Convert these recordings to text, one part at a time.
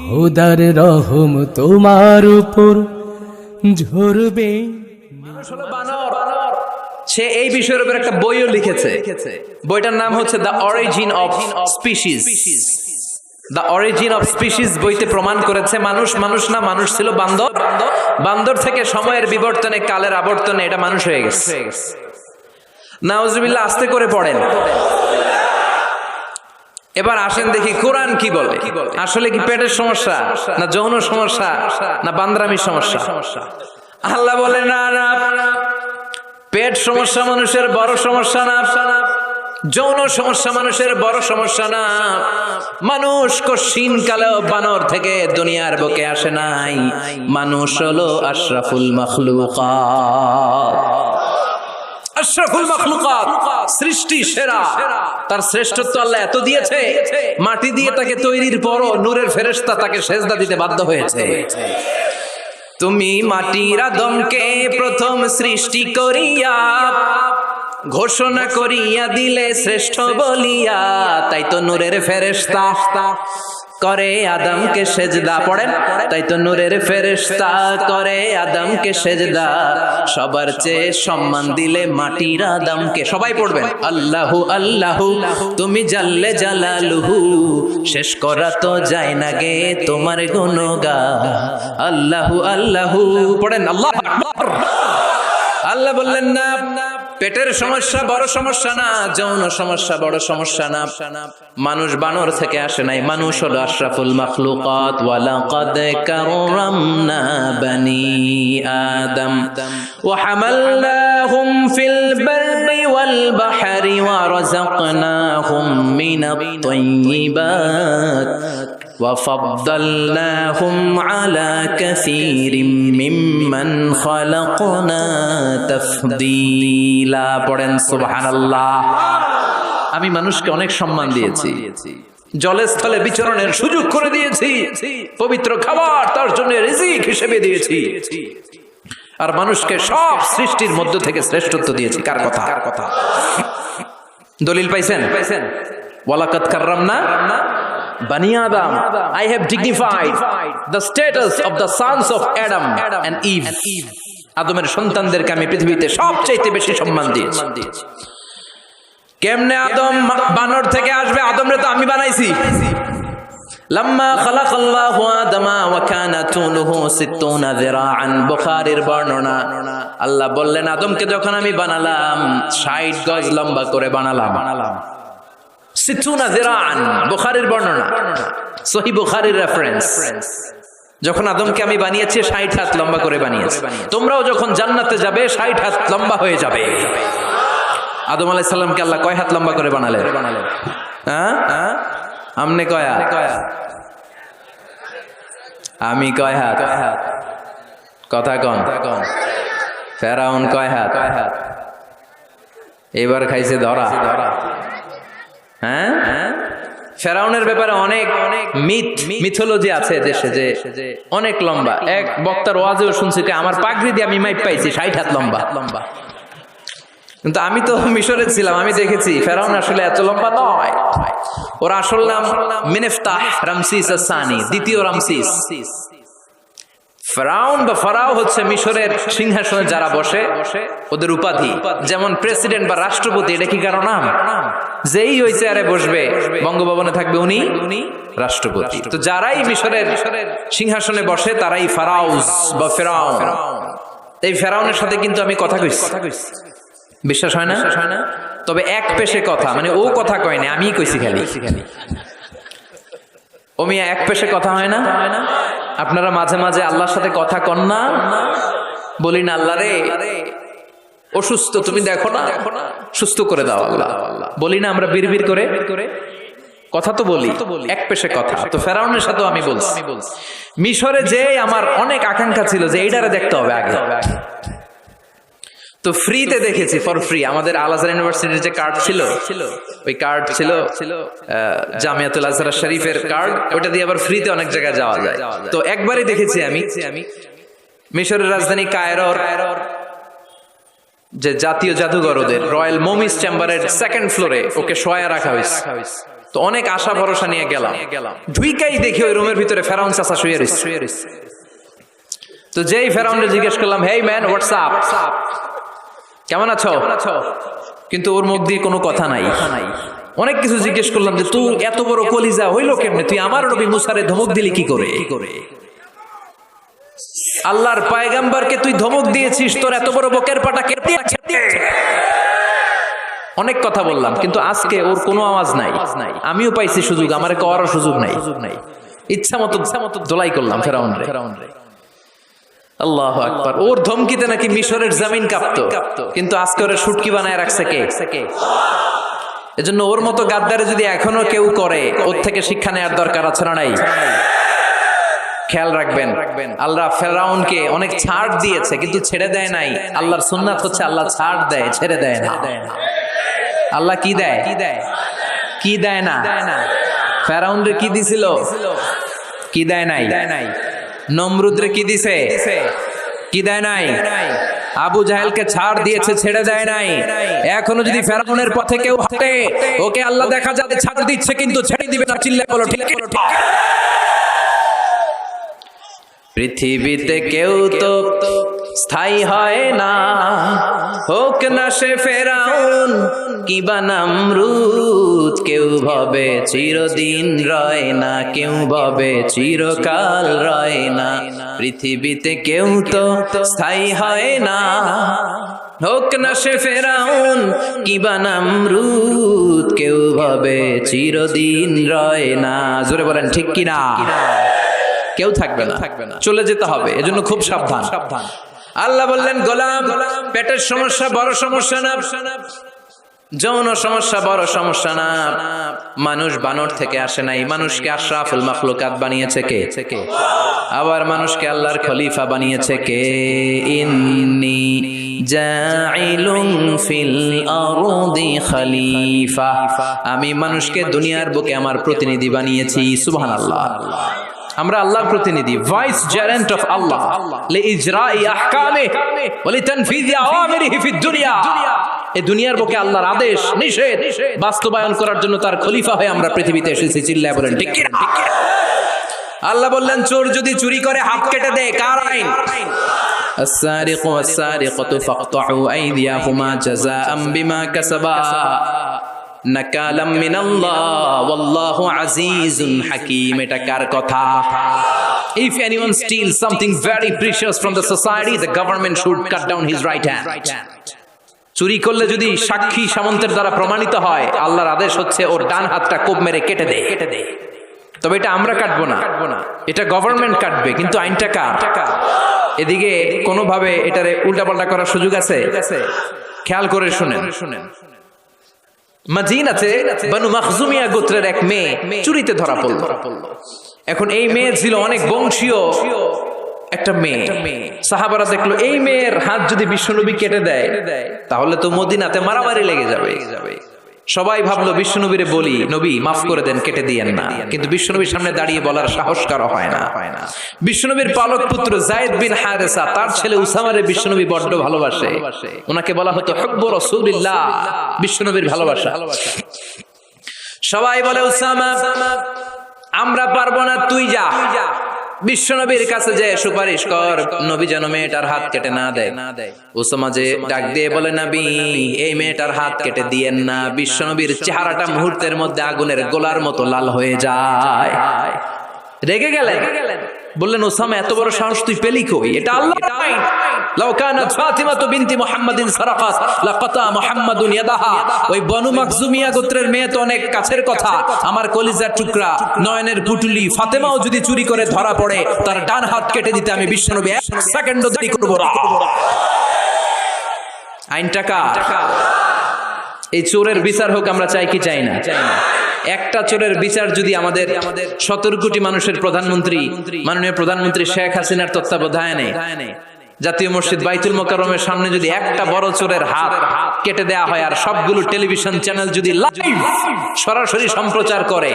খোদার রহম তোমার উপর ঝরবে। মানুষ হলো বানর। সে এই বিষয়ের উপর একটা বইও লিখেছে। বইটার নাম হচ্ছে the origin of species. The origin of species বইতে প্রমাণ করেছে মানুষ মানুষ না, মানুষ ছিল বান্দর। বান্দর থেকে সময়ের বিবর্তনে, কালের আবর্তনে এটা মানুষ হয়ে গেছে। নাউজুবিল্লাহ, আস্তে করে পড়েন। এবার আসেন দেখি কোরআন কি বলে। আসলে কি পেটের সমস্যা, না যৌন সমস্যা, না বান্দ্রামির সমস্যা? আল্লাহ বলে না না, পেট সমস্যা মানুষের বড় সমস্যা না, যৌন সমস্যা মানুষের বড় সমস্যা না। মানুষ কশিন কালেও বানর থেকে দুনিয়ার বুকে আসে নাই। মানুষ হলো আশরাফুল মাখলুকাত। আশরাফুল মাখলুকাত, সৃষ্টি সেরা। তার শ্রেষ্ঠত্ব আল্লাহ এত দিয়েছে, মাটি দিয়ে তাকে তৈরির পরও নূরের ফেরেশতা তাকে সেজদা দিতে বাধ্য হয়েছে। তুমি মাটির আদমকে প্রথম সৃষ্টি করিয়া ঘোষণা করিয়া দিলে শ্রেষ্ঠ বলিয়া, তাই তো নূরের ফেরেশতা করে আদমকে সেজদা। পড়েন, তাই তো নূরের ফেরেশতা করে আদমকে সেজদা। সবার চেয়ে সম্মান দিলে মাটির আদমকে। সবাই পড়বেন, আল্লাহু আল্লাহু তুমি জাল্লে জালালুহু, শেষ করা তো যায় না গে তোমার গুণগান। আল্লাহু আল্লাহু পড়েন, আল্লাহু আকবার। আল্লাহ বললেন না, পেটের সমস্যা বড় সমস্যা না, যৌন সমস্যা বড় সমস্যা না। মানুষ বানর থেকে আসে নাই, মানুষ হলো আশরাফুল মাখলুকাত। ওয়ালাকাদ কাররামনা বানি আদম ওয়া হামালনাহুম ফিল বাররি ওয়াল বাহরি ওয়া রাযাকনাহুম মিনাত তাইয়্যিবাত وَفَضَّلْنَاهُمْ عَلَى كَثِيرٍ مِّمَّنْ خَلَقْنَا تَفْضِيلًا পড়েন সুবহানাল্লাহ। আমি মানুষকে অনেক সম্মান দিয়েছি, জলে স্থলে বিচরণের সুযোগ করে দিয়েছি, পবিত্র খাবার তার জন্য রিজিক হিসেবে দিয়েছি, আর মানুষকে সব সৃষ্টির মধ্য থেকে শ্রেষ্ঠত্ব দিয়েছি। কার কথা? দলিল পাইছেন? ওয়ালাকাদ কাররামনা Bani Adam, I have dignified the status of the sons of Adam and Eve. আদমের সন্তানদেরকে আমি পৃথিবীতে সবচাইতে বেশি সম্মান দিয়েছি। কেমনে আদম বানর থেকে আসবে? আদমরে তো আমি বানাইছি। লাম্মা খালাকাল্লাহু আদামা ওয়া কানা তুলুহু 60 যিরাআন, বুখারীর বর্ণনা। আল্লাহ বললেন, আদমকে যখন আমি বানালাম 60 গজ লম্বা করে বানালাম। 60 যিরাআন, বুখারীর বর্ণনা, সহিহ বুখারীর রেফারেন্স। যখন আদমকে আমি বানিয়েছি 60 হাত লম্বা করে বানিয়েছি। তোমরাও যখন জান্নাতে যাবে 60 হাত লম্বা হয়ে যাবে। আদম আলাইহিস সালামকে আল্লাহ কয় হাত লম্বা করে বানালেন? হ্যাঁ, আমনে কয় হাত? আমি কয় হাত? কথা কন। ফেরাউন কয় হাত? এবার খাইছে ধরা। হ্যাঁ, ফেরাউনের ব্যাপারে অনেক মিথোলজি আছে দেশে, যে অনেক লম্বা। এক বক্তার ওয়াজেও শুনছি আমার পাগড়ি দিয়ে আমি মাইপ পাইছি 60 হাত লম্বা। কিন্তু আমি তো মিশরে ছিলাম, আমি দেখেছি ফেরাউন আসলে এত লম্বা নয়। ওর আসল নাম মিনেফতাহ রামসিস আস-সানি, দ্বিতীয় রামসিস। ফেরাউন বা ফারাও হচ্ছে মিশরের সিংহাসনে যারা বসে ওদের উপাধি। যেমন প্রেসিডেন্ট বা রাষ্ট্রপতি, এটা কি কারো নাম? যেই ওই চেয়ারে বসবে, বঙ্গভবনে থাকবে উনি রাষ্ট্রপতি। তো যারাই মিশরের সিংহাসনে বসে তারাই ফারাউস বা ফেরাউন। এই ফেরাউনের সাথে কিন্তু আমি কথা কইছি। বিশ্বাস হয় না? তবে এক পেশে কথা, মানে ও কথা কয় না, আমি কইছি খালি। ও মিয়া, এক পেশে কথা হয় না? আপনারা মাঝে মাঝে আল্লাহর সাথে কথা কন না? বলি না, আল্লাহ রে অসুস্থ, তুমি দেখো না, সুস্থ করে দাও আল্লাহ। বলি না আমরা বিড়বিড় করে? কথা তো বলি, এক পেশে কথা। তো ফেরাউনের সাথেও আমি বলছি। মিশরে যে আমার অনেক আকাঙ্ক্ষা ছিল যে এইটারে দেখতে হবে আগে। তো ফ্রিতে দেখেছি, ফর ফ্রি। আমাদের আল আজহার ইউনিভার্সিটির যে কার্ড ছিল, ওই কার্ড ছিল জামিয়াতুল আজহার শরীফের কার্ড, ওটা দিয়ে আবার ফ্রিতে অনেক জায়গায় যাওয়া যায়। তো একবারই দেখেছি আমি মিশরের রাজধানী কায়রোর যে জাতীয় জাদুঘর ওদের রয়্যাল মমিস চেম্বারের সেকেন্ড ফ্লোরে ওকে শোয়া রাখা হয়েছে। তো অনেক আশা ভরসা নিয়ে গেলাম, ঢুইকাই দেখি ওই রুমের ভিতরে ফেরাউন চাচা শুয়ে রয়েছে। তো যেই ফেরাউনকে জিজ্ঞেস করলাম, হেই ম্যান, হোয়াটস আপ, কেমন আছো? কিন্তু ওর মুখ দিয়ে কোনো কথা নাই। অনেক কিছু জিজ্ঞেস করলাম যে তুই এত বড় কলিজা হইলো কেমনে, তুই আমার নবী মুসারে ধমক দিলি কি করে? আল্লাহর পয়গম্বরকে তুই ধমক দিয়েছিস, তোর এত বড় বকের পাটা কেটে অনেক কথা বললাম, কিন্তু আজকে ওর কোনো আওয়াজ নাই। আমিও পাইছি সুযোগ, আমার করার সুযোগ নাই। ইচ্ছা মতো দোলাই করলাম ফেরাউন রে। আল্লাহু আকবার। ওর ধমকিতে নাকি মিশরের জমিন কাঁপতো, কিন্তু আজকে ওরা শুটকি বানায় রাখছে কে? এজন্য ওর মতো গাদ্দারে যদি এখনো কেউ করে, ওর থেকে শিক্ষা নেওয়ার দরকার আছে না নাই? খেয়াল রাখবেন, আল্লাহ ফেরাউনকে অনেক ছাড় দিয়েছে কিন্তু ছেড়ে দেয় নাই। আল্লাহর সুন্নাত হচ্ছে আল্লাহ ছাড় দেয়, ছেড়ে দেয় না। আল্লাহ কি দেয়? কি দেয় না? ফেরাউন রে কি দিছিল? কি দেয় নাই? নমরুদ রে কি দিছে? কি দেয় নাই? আবু জাহেলকে ছাড় দিয়েছে, ছেড়ে দেয় নাই। এখনো যদি ফেরাউনের পথে কেউ হাঁটে, ওকে আল্লাহ দেখা যাবে ছাড় দিচ্ছে কিন্তু ছেড়ে দিবে না। চিল্লা বলো ঠিক। পৃথিবীতে কেউ তো স্থায়ী হয় না, হোক না সে ফেরাউন কিবা নমরুদ। কেউ ভাবে চিরদিন রয় না, কেউ ভাবে চিরকাল রয় না। পৃথিবীতে কেউ তো স্থায়ী হয় না, হোক না সে ফেরাউন কিবা নমরুদ। কেউ ভাবে চিরদিন রয় না। জোরে বলেন ঠিক কিনা? কেউ থাকবে না, চলে যেতে হবে। এজন্য খুব সাবধান। আল্লাহ বললেন, গোলাম, পেটের সমস্যা বড় সমস্যা না, যৌন সমস্যা বড় সমস্যা না। মানুষ বানর থেকে আসে নাই, মানুষকে আশরাফুল মাখলুকাত বানিয়েছে কে? আবার মানুষকে আল্লাহর খলিফা বানিয়েছে কে? ইন্নী জাইলুন ফিল আরদি খলিফা। আমি মানুষকে দুনিয়ার বুকে আমার প্রতিনিধি বানিয়েছি। সুবহানাল্লাহ। আমরা আল্লাহর প্রতিনিধি, ভাইস জেরেন্ট অফ আল্লাহ, লিইজরাই আহকামিহি ওয়া লিতানফিজি আওয়ামিরিহি ফিদ দুনিয়া। এই দুনিয়ার বুকে আল্লাহর আদেশ নিষেধ বাস্তবায়ন করার জন্য তার খলিফা হয়ে আমরা পৃথিবীতে এসেছি। চিল্লায় বলেন ঠিক কি না? আল্লাহ বললেন, চোর যদি চুরি করে হাত কেটে দেয়, কার আইন? السارق والسارقة فاقطعوا أيديهما جزاء بما كسبا نكالا من الله والله عزيز حكيم। এটা কার কথা? If anyone steals something very precious from the society, the government should cut down his right hand. চুরি করলে যদি সাক্ষী সামন্তের দ্বারা প্রমাণিত হয়, আল্লাহর আদেশ হচ্ছে ওর ডান হাতটা কোপ মেরে কেটে দে। তবে এটা আমরা কাটবো না, এটা গভর্নমেন্ট কাটবে, কিন্তু আইনটা কার? এদিকে কোনোভাবে এটারে উল্টাপাল্টা করার সুযোগ আছে? খেয়াল করে শুনেন। মদিনাতে বনু মাখজুমিয়া গোত্রের এক মেয়ে চুরিতে ধরা পড়ল। এখন এই মেয়ে ছিল অনেক বংশীয় একটা মেয়ে। সাহাবারা দেখলো এই মেয়ের হাত যদি বিশ্বনবী কেটে দেয়, তাহলে তো মদিনাতে মারামারি লেগে যাবে। সবাই ভাবলো বিশ্বনবীরে বলি, নবী মাফ করে দেন, কেটে দিয়েন না। কিন্তু বিশ্বনবীর সামনে দাঁড়িয়ে বলার সাহস কারো হয় না। বিশ্বনবীর পালক পুত্র যায়েদ বিন হারেসা, তার ছেলে উসামারে বিশ্বনবী বড্ড ভালোবাসে। ওনাকে বলা হতো হুব্বু রাসূলিল্লাহ, বিশ্বনবীর ভালোবাসা। সবাই বলে, উসামা আমরা পারবো না, তুই যা বিশ্বনবীর কাছে যে সুপারিশ কর, নবী যেন মেয়েটার হাত কেটে না দেয়। উসামা যে ডাক দিয়ে বলে, নবী এই মেয়েটার হাত কেটে দিয়েন না। বিশ্বনবীর চেহারাটা মুহূর্তের মধ্যে আগুনের গোলার মতো লাল হয়ে যায়। রেগে গেলেন, বললেন, উসামা এত বড় সাহস তুই পেলি কই? এটা আল্লাহর আইন। লাউ কানাত ফাতিমাতু বিনতি মুহাম্মাদিন সারাকাত লাকাতা মুহাম্মাদুন ইয়াদাহা। ওই বনু মাখজুমিয়া গোত্রের মেয়ে তো অনেক কাছের কথা, আমার কলিজার টুকরা, নয়নের পুটুলি। ফাতেমাও যদি চুরি করে ধরা পড়ে, তার ডান হাত কেটে দিতে আমি বিশ্বনবী এক সেকেন্ডও দেরি করব না। আইনটা কার? এই চোরের বিচার হোক, আমরা চাই কি চাই না? একটা চোরের বিচার যদি আমাদের 17 কোটি মানুষের প্রধানমন্ত্রী, মাননীয় প্রধানমন্ত্রী শেখ হাসিনার তত্ত্বাবধানে জাতীয় মসজিদ বাইতুল মোকাররমের সামনে যদি একটা বড় চোরের হাত কেটে দেয়া হয়, আর সবগুলো টেলিভিশন চ্যানেল যদি লাইভ সরাসরি সম্প্রচার করে,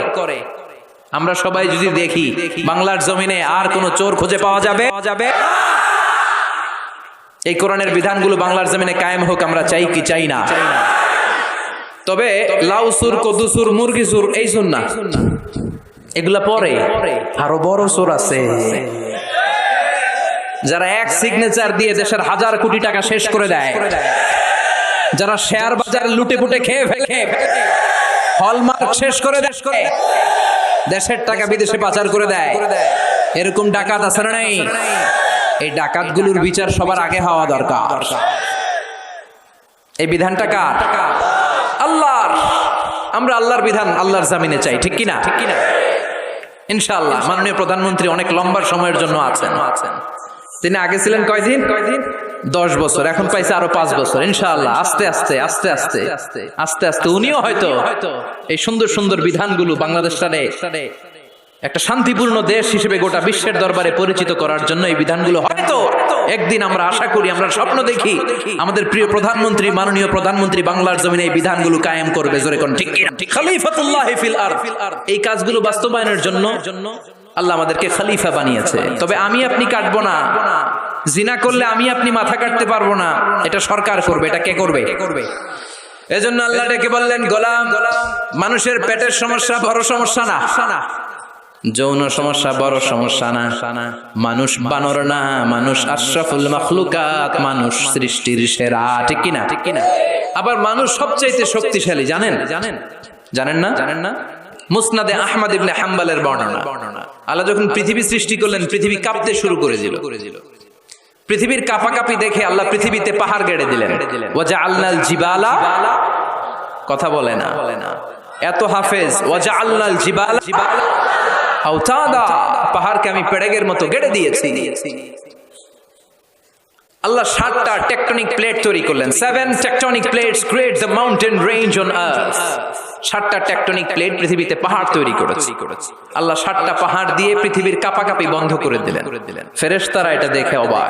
আমরা সবাই যদি দেখি, বাংলার জমিনে আর কোন চোর খুঁজে পাওয়া যাবে? এই কোরআনের বিধানগুলো বাংলার জমিনে কায়েম হোক, আমরা চাই কি চাই না? তবে লাউ সুর, কদু সুর, মুরগি সুর, এই সুর না, এগুলা পরে আরো বড় সুর আছে, যারা এক সিগনেচার দিয়ে দেশের হাজার কোটি টাকা শেষ করে দেয়, যারা শেয়ার বাজার লুটে পুটে খেয়ে ফেলে, হলমার্ক শেষ করে দেশের টাকা বিদেশে পাচার করে দেয়, এরকম ডাকাত আছে না নাই? এই ডাকাতগুলোর বিচার সবার আগে হওয়া দরকার। এই বিধানটা কার? আল্লাহর। আমরা আল্লাহর বিধান আল্লাহর জামিনে চাই, ঠিক কিনা? ইনশাআল্লাহ। মাননীয় প্রধানমন্ত্রী অনেক লম্বা সময়ের জন্য আছেন। তিনি আগে ছিলেন কয়দিন? 10 বছর, এখন পাইছে আরো 5 বছর। ইনশাআল্লাহ আস্তে আস্তে আস্তে আস্তে আস্তে আস্তে উনিও হয়তো এই সুন্দর সুন্দর বিধানগুলো বাংলাদেশটারে একটা শান্তিপূর্ণ দেশ হিসেবে গোটা বিশ্বের দরবারে পরিচিত করার জন্য এই বিধানগুলো হয়তো একদিন, আমরা আশা করি, আমরা স্বপ্ন দেখি, আমাদের প্রিয় প্রধানমন্ত্রী, মাননীয় প্রধানমন্ত্রী বাংলার জমিনে এই বিধানগুলো কায়েম করবে। জোরে কোন ঠিক কিনা? খলিফাতুল্লাহ ফিল আরদ। এই কাজগুলো বাস্তবায়নের জন্য আল্লাহ আমাদেরকে খলিফা বানিয়েছে। তবে আমি আপনি কাটবো না, জিনা করলে আমি আপনি মাথা কাটতে পারবো না, এটা সরকার করবে। এটা কে করবে? এজন্য আল্লাহ ডেকে বললেন, গোলাম, মানুষের পেটের সমস্যা বড় সমস্যা না, যৌন সমস্যা বড় সমস্যা না, মানুষ বানর না, মানুষ আশরাফুল মাখলুকাত, মানুষ সৃষ্টির সেরা, ঠিক কিনা? আবার মানুষ সবচাইতে শক্তিশালী, জানেন না? মুসনাদে আহমদ ইবনে হাম্বলের বর্ণনা, আল্লাহ যখন পৃথিবী সৃষ্টি করলেন, পৃথিবী কাঁপতে শুরু করেছিল। পৃথিবীর কাঁপাকাঁপি দেখে আল্লাহ পৃথিবীতে পাহাড় গেড়ে দিলেন। ওয়াজআলনাল জিবালা, কথা বলে না, এত হাফেজ। ওয়াজআলনাল জিবালা আওতাদা, পাহাড়কে আমি পেড়েগের মতো গেড়ে দিয়েছি। আল্লাহ 7টা টেকটনিক প্লেট তৈরি করলেন। 7 tectonic plates create the mountain range on earth. 7টা টেকটনিক প্লেট পৃথিবীতে পাহাড় তৈরি করেছে। আল্লাহ 7টা পাহাড় দিয়ে পৃথিবীর কাঁপাকাঁপি বন্ধ করে দিলেন। ফেরেশতারা এটা দেখে অবাক।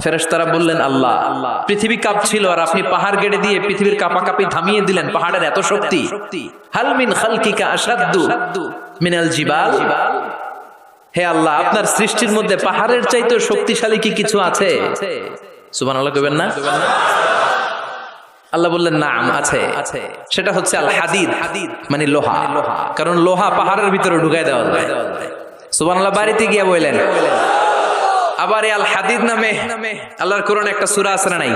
ফেরেশতারা বললেন, আল্লাহ, পৃথিবী কাঁপছিল আর আপনি পাহাড় গেড়ে দিয়ে পৃথিবীর কাঁপাকাঁপি থামিয়ে দিলেন। পাহাড়ের এত শক্তি! হাল মিন খালকিকা আশাদ্দু মিনাল জিবাল। হে আল্লাহ, আপনার সৃষ্টির মধ্যে পাহাড়ের চাইতে শক্তিশালী কি কিছু আছে? সুবহানাল্লাহ কইবেন না? আল্লাহ বললেন, নাম আছে। সেটা হচ্ছে আল হাদিদ, মানে লোহা। কারণ লোহা পাহাড়ের ভিতরে ঢুকাই দেওয়া যায়। সুবহানাল্লাহ। বাড়িতে গিয়া বললেন। আবার আল হাদিদ নামে আল্লাহর কোরআনে একটা সূরা আছে না নাই?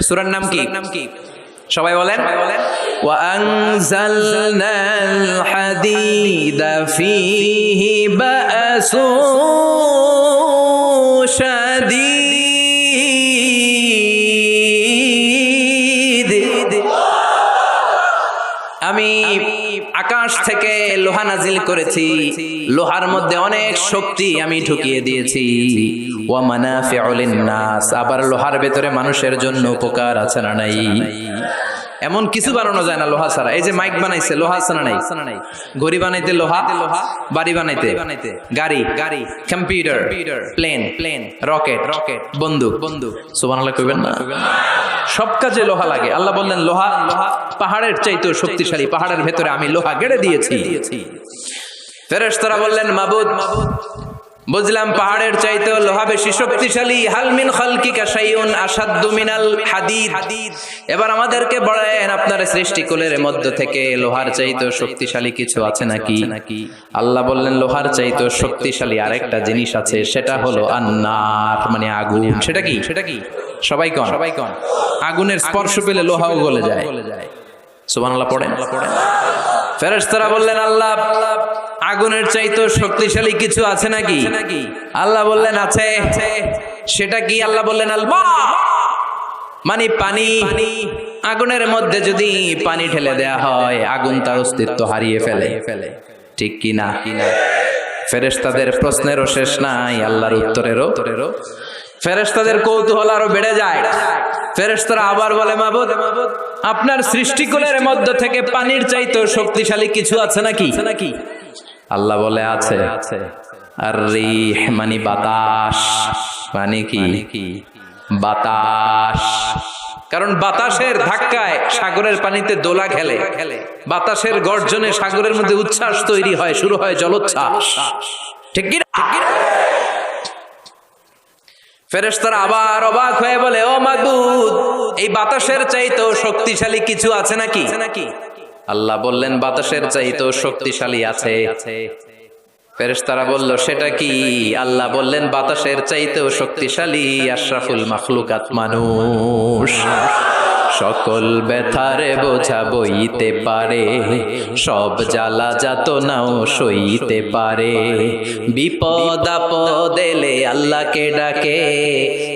সূরার নাম কি? সবাই বলেন। ওয়া আনজালনাল হাদিদা ফীহি বাসু শাদীদ। আমি আকাশ থেকে লোহা নাজিল করেছি, লোহার মধ্যে অনেক শক্তি আমি ঢুকিয়ে দিয়েছি। ওয়া মানাফিউ লিন-নাস, আবার লোহার ভেতরে মানুষের জন্য উপকার আছে না নাই? এমন কিছু বানানো যায় না লোহা ছাড়া। এই যে মাইক বানাইছে লোহা আছে না নাই? ঘড়ি বানাইতে লোহা, বাড়ি বানাইতে গাড়ি, কম্পিউটার, প্লেন, রকেট, বন্দুক। সুবহানাল্লাহ কইবেন না? সব কাজে লোহা লাগে। আল্লাহ বললেন, লোহা পাহাড়ের চাইতেও শক্তিশালী, পাহাড়ের ভেতরে আমি লোহা গেড়ে দিয়েছি। ফেরেশতারা বললেন, মাবুদ, বুঝলাম পাহাড়ের চাইতেও লোহা বেশি শক্তিশালী। হাল মিন খালকিকা শাইউন আশাদ্দু মিনাল হাদিদ। এবার আমাদেরকে বলেন, আপনার সৃষ্টিকুলের মধ্য থেকে লোহার চাইতেও শক্তিশালী কিছু আছে নাকি? আল্লাহ বললেন, লোহার চাইতেও শক্তিশালী আরেকটা জিনিস আছে, সেটা হলো আন্নার, মানে আগুন। সেটা কি? সবাই কন। আগুনের স্পর্শ পেলে লোহাও গলে যায়। সুবহানাল্লাহ পড়েন। ফেরেশতারা বললেন, আল্লাহ, আগুনের চাইতেও শক্তিশালী কিছু আছে নাকি? আল্লাহ বললেন, আছে। সেটা কি? আল্লাহ বললেন, আল মা, মানে পানি। আগুনের মধ্যে যদি পানি ঢেলে দেয়া হয়, আগুন তার অস্তিত্ব হারিয়ে ফেলে, ঠিক কি না? ফেরেশতাদের প্রশ্নেরও শেষ নাই, আল্লাহর উত্তরেরও। ফেরেশতাদের কৌতূহল আরো বেড়ে যায়। ফেরেশতারা আবার বলে, মাবুদ, আপনার সৃষ্টিকুলের মধ্য থেকে পানির চাইতেও শক্তিশালী কিছু আছে নাকি? আল্লাহ বলে, আছে। আর রিহ, মানে বাতাস। মানে কি? বাতাস। কারণ বাতাসের ধাক্কায় সাগরের পানিতে দোলা খেলে, বাতাসের গর্জনে সাগরের মধ্যে উচ্ছ্বাস তৈরি হয়, শুরু হয় জলোচ্ছ্বাস, ঠিক কি না? ফেরেশতারা আবার অবাক হয়ে বলে, ও মাবুদ, এই বাতাসের চাইতেও শক্তিশালী কিছু আছে নাকি? আল্লাহ বললেন, বাতাসের চাইতেও শক্তিশালী আছে। ফেরেশতারা বলল, সেটা কি? আল্লাহ বললেন, বাতাসের চাইতেও শক্তিশালী আশরাফুল মাখলুকাত মানুষ। সকল ব্যথার বোঝা বইতে পারে, সব জ্বালা যাতনাও সইতে পারে। বিপদ আপদ এলে আল্লাহকে ডাকে,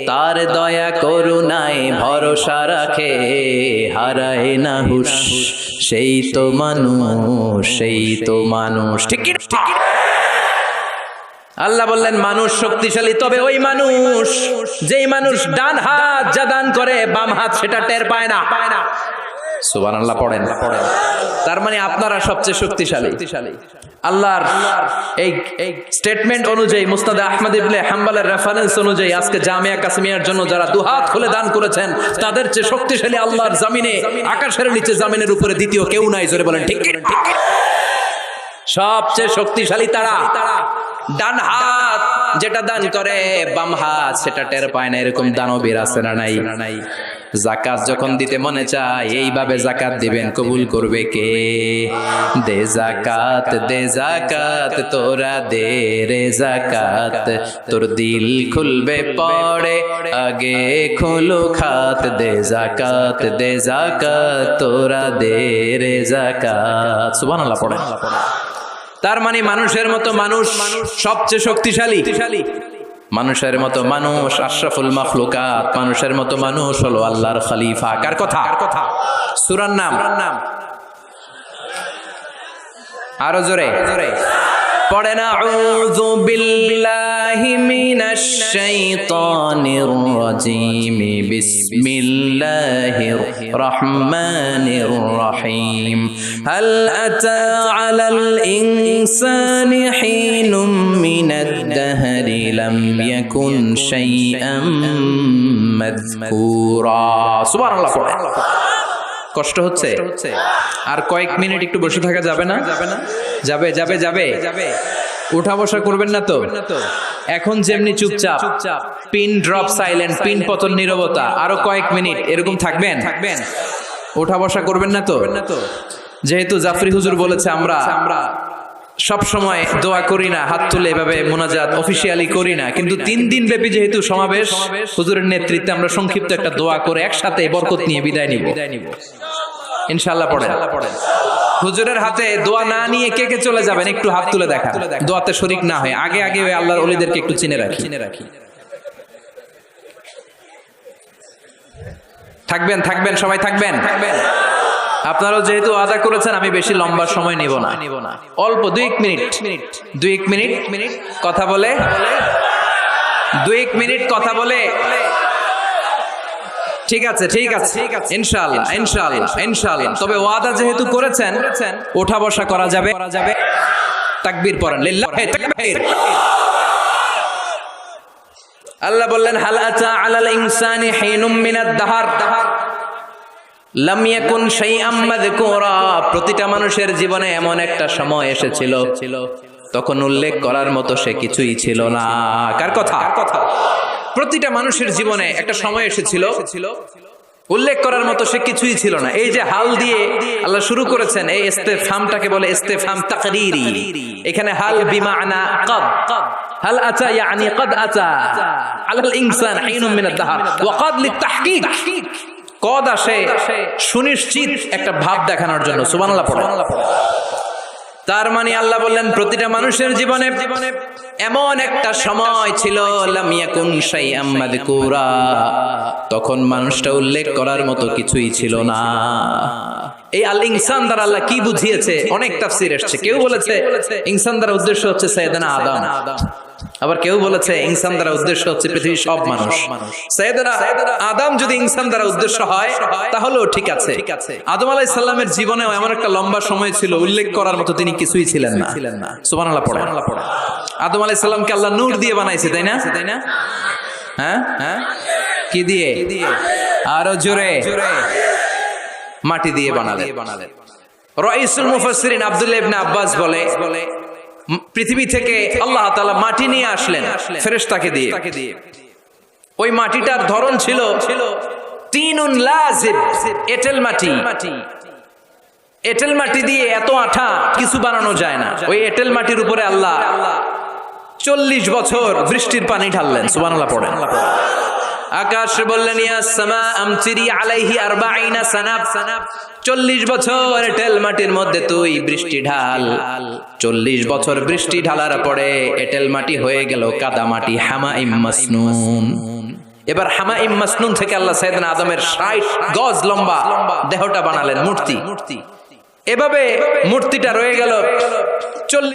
তার দয়া করুণায় ভরসা রাখে। হারায় না হুশ, সেই তো মানুষ, সেই তো মানুষ। ঠিক কি? আল্লাহ বললেন, মানুষ শক্তিশালী, তবে ওই মানুষ যেই মানুষ ডান হাত যা দান করে বাম হাত সেটা টের পায় না। সুবহানাল্লাহ পড়েন। তার মানে আপনারা সবচেয়ে শক্তিশালী। আল্লাহর এই স্টেটমেন্ট অনুযায়ী, মুসনাদে আহমদ ইবনে হাম্বলের রেফারেন্স অনুযায়ী, আজকে জামিয়া কাসিমিয়ার জন্য যারা দুহাত খুলে দান করেছেন, তাদের চেয়ে শক্তিশালী আল্লাহর জমিনে, আকাশের নিচে জমিনের উপরে দ্বিতীয় কেউ নাই। জোরে বলেন ঠিক কি? সবচেয়ে শক্তিশালী তারা। ডান হাত যেটা দান করে বাম হাত সেটা টের পায় না, এরকম দানবীর আছে না নাই? যাকাত যখন দিতে মনে চায় এইভাবে যাকাত দিবেন, কবুল করবে কে? দে যাকাত, দে যাকাত, তোরা দে রে যাকাত, তোর দিল খুলবে পড়ে আগে খোলো খাত। দে যাকাত, দে যাকাত, তোরা দে রে যাকাত। সুবহানাল্লাহ পড়েন। তার মানে মানুষের মতো মানুষ সবচেয়ে শক্তিশালী। মানুষের মতো মানুষ আশরাফুল মাখলুকাত। মানুষের মতো মানুষ হলো আল্লাহর খলিফা। কার কথা? সূরার নাম আরো জোরে পড়েন। আউযু বিল্লাহি মিনাশ শাইতানির রাজীম। বিসমিল্লাহির রহমানির রহিম। হাল আতা আলাল ইনসানি হিনুম মিনাদ দাহরি লাম ইয়াকুন শাইআম মাযকুরা। সুবহানাল্লাহ। কষ্ট হচ্ছে? আর কয়েক মিনিট একটু বসে থাকা যাবে না? যাবে যাবে যাবে। উঠা বসা করবেন না তো? এখন যেমনি চুপচাপ, পিন ড্রপ সাইলেন্ট, পিন পতন নীরবতা, আরো কয়েক মিনিট এরকম থাকবেন? উঠা বসা করবেন না তো? যেহেতু জাফরি হুজুর বলেছে আমরা সব সময় দোয়া করি না, হাত তুলে এভাবে মুনাজাত অফিশিয়ালি করি না, কিন্তু 3 দিন ব্যাপী যেহেতু সমাবেশ, হুজুরের নেতৃত্বে আমরা সংক্ষিপ্ত একটা দোয়া করে একসাথে বরকত নিয়ে বিদায় নিব ইনশাআল্লাহ। পড়েন। হুজুরের হাতে দোয়া না নিয়ে কে কে চলে যাবেন একটু হাত তুলে দেখা, দোয়াতে শরীক না হয়। আগে আগে ওই আল্লাহর ওলিদেরকে একটু চিনে রাখি। থাকবেন সবাই থাকবেন। আপনারাও যেহেতু আদা করেছেন, আমি বেশি লম্বা সময় নিব না, অল্প 2 মিনিট কথা বলে, 2 মিনিট কথা বলে। ঠিক আছে ইনশাআল্লাহ। তবে ওয়াদা যেহেতু করেছেন, ওঠা বসা করা যাবে। তাকবীর পড়েন, লিল্লাহি তাকবীর। আল্লাহ বললেন, হাল আতা আলাল ইনসানি হিনুম মিনাদ দাহর লাম ইয়াকুন শাইআম মাযকুরা। প্রতিটা মানুষের জীবনে এমন একটা সময় এসেছিল তখন উল্লেখ করার মতো সে কিছুই ছিল না। কার কথা? প্রতিটা মানুষের জীবনে একটা সময় এসেছিল উল্লেখ করার মতো সে কিছুই ছিল না। এই যে হাল দিয়ে আল্লাহ শুরু করেছেন, এই ইস্তেফহামটাকে বলে ইস্তেফহাম তাকরীরি। এখানে হাল বিমানা ক্বাদ, হাল আতা ইয়ানি ক্বাদ আতা আলাল ইনসান হিনুম মিনাদ দাহর ওয়া ক্বাদ লিতাহকিক। কদ আসে সুনিশ্চিত একটা ভাব দেখানোর জন্য। সুবহানাল্লাহ পড়েন। তার মানে আল্লাহ বললেন, প্রতিটা মানুষের জীবনে এমন একটা সময় ছিল লাম ইয়াকুন শাইআম মাযকুরা, তখন মানুষটা উল্লেখ করার মতো কিছুই ছিল না। এই আল ইনসান দ্বারা আল্লাহ কি বুঝিয়েছে? অনেক তাফসীর এসেছে। কেউ বলেছে ইনসান দ্বারা উদ্দেশ্য হচ্ছে সাইয়েদনা আদম, আবার কেউ বলেছে ইনসান দ্বারা উদ্দেশ্য হচ্ছে পৃথিবীর সব মানুষ। সাইয়েদনা আদম যদি ইনসান দ্বারা উদ্দেশ্য হয় তাহলেও ঠিক আছে। আদম আলাইহিস সালামের জীবনেও এমন একটা লম্বা সময় ছিল উল্লেখ করার মতো তিনি কিছুই ছিলেন না। সুবহানাল্লাহ পড়েন। আদম আলাইহিস সালামকে আল্লাহ নূর দিয়ে বানাইছে, তাই না? হ্যাঁ, কি দিয়ে? আরো জোরে, মাটি দিয়ে বানালেন। রাইসুল মুফাসসিরিন আব্দুল্লাহ ইবনে আব্বাস বলে, পৃথিবী থেকে আল্লাহ তাআলা মাটি নিয়ে আসলেন ফেরেশতাকে দিয়ে। ওই মাটিটার ধরন ছিল তিনুন লাজিব, এঁটেল মাটি। এঁটেল মাটি দিয়ে এত আঠা কিছু বানানো যায় না। ওই এঁটেল মাটির উপরে আল্লাহ 40 বছর বৃষ্টির পানি ঢাললেন। সুবহানাল্লাহ পড়েন। আকাশ বললেন ইয়া সামা আমতিরি আলাইহি 40 সানা, 40 বছর এঁটেল মাটির মধ্যে তুই বৃষ্টি ঢাল। 40 বছর বৃষ্টি ঢালার পরে এঁটেল মাটি হয়ে গেল কাদা মাটি, হামাইম মাসনুন। এবার হামাইম মাসনুন থেকে আল্লাহ সাইয়েদনা আদমের 60 গজ লম্বা দেহটা বানালেন মূর্তি। এভাবে মূর্তিটা রয়ে গেল